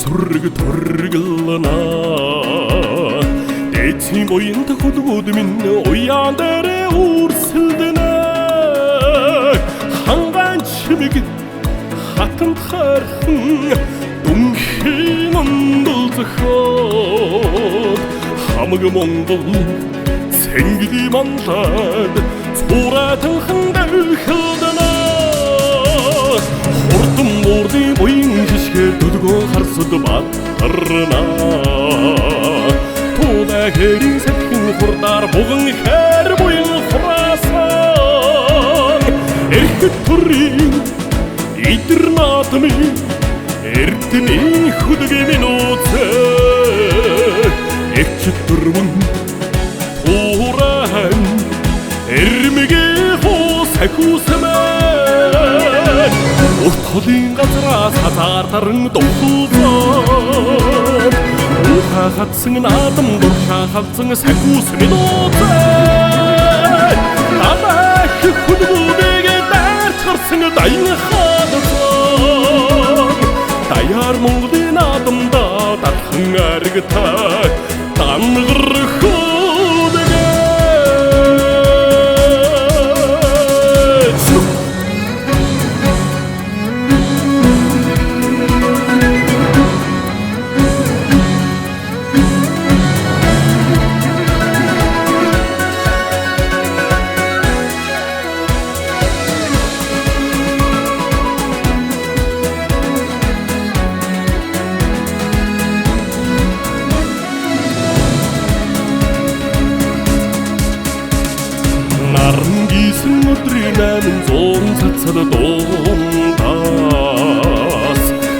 төргөлнө эцгийн буянт хөлгүүд минь уян дээр үрсэлдэнэ хангаан чимэг хатан хархан дүнхийн ондолзоход хамаг Монгол цэнгли манлад цуратан хандалхалдана хурдан мөрдийн буян хишгээр дөлгөө харсад баттарна туда хэри сэтхэн хурдаар буган хэр буян хурасан эрхэт төрийн идэр наадмын эрдний хөдгөө минуцээ эрчит төрмөн тууран эрмэгээ хоос хахусмэн урт холын газраас хазаар таран духулсан ухахатсан наадам дуршахалсан сахус минуцээ амах хөдгөөгээ даарчарсан даян хадсан даяар Монголын наадамда дархан аригтай тамгар өдрийн зуун цацад дундаас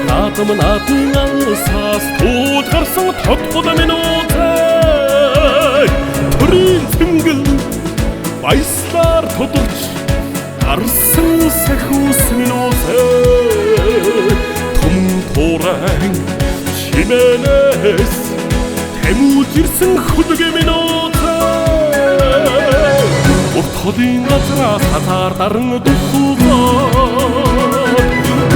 наадам наадмын алсаас тууд гарсан тодгол минуцээ төрийн цэнгэл баяслаар тодорч гарсан сахус минуцээ том туурайн чимэнэс тэмүүлж ирсэн хөдгөө минуцээ урт холын газраас хазаар даран духулсан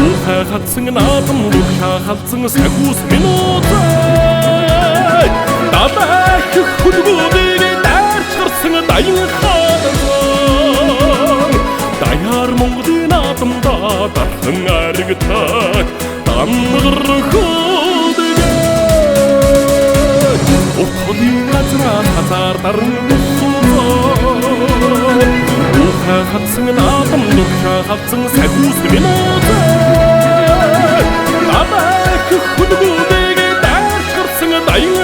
ухахатсан наадам дуршахалсан сахус минуцээ далайх хөдгөөнийг даарчарсан даян хадсан даяар Монголын наадамда дархан аригтай тамгар хөдгөө урт холын газраас хазаар даран ухахатсан наадам дуршахалсан сахус минуцээ далайх хөдгөөнийг даарчарсан даян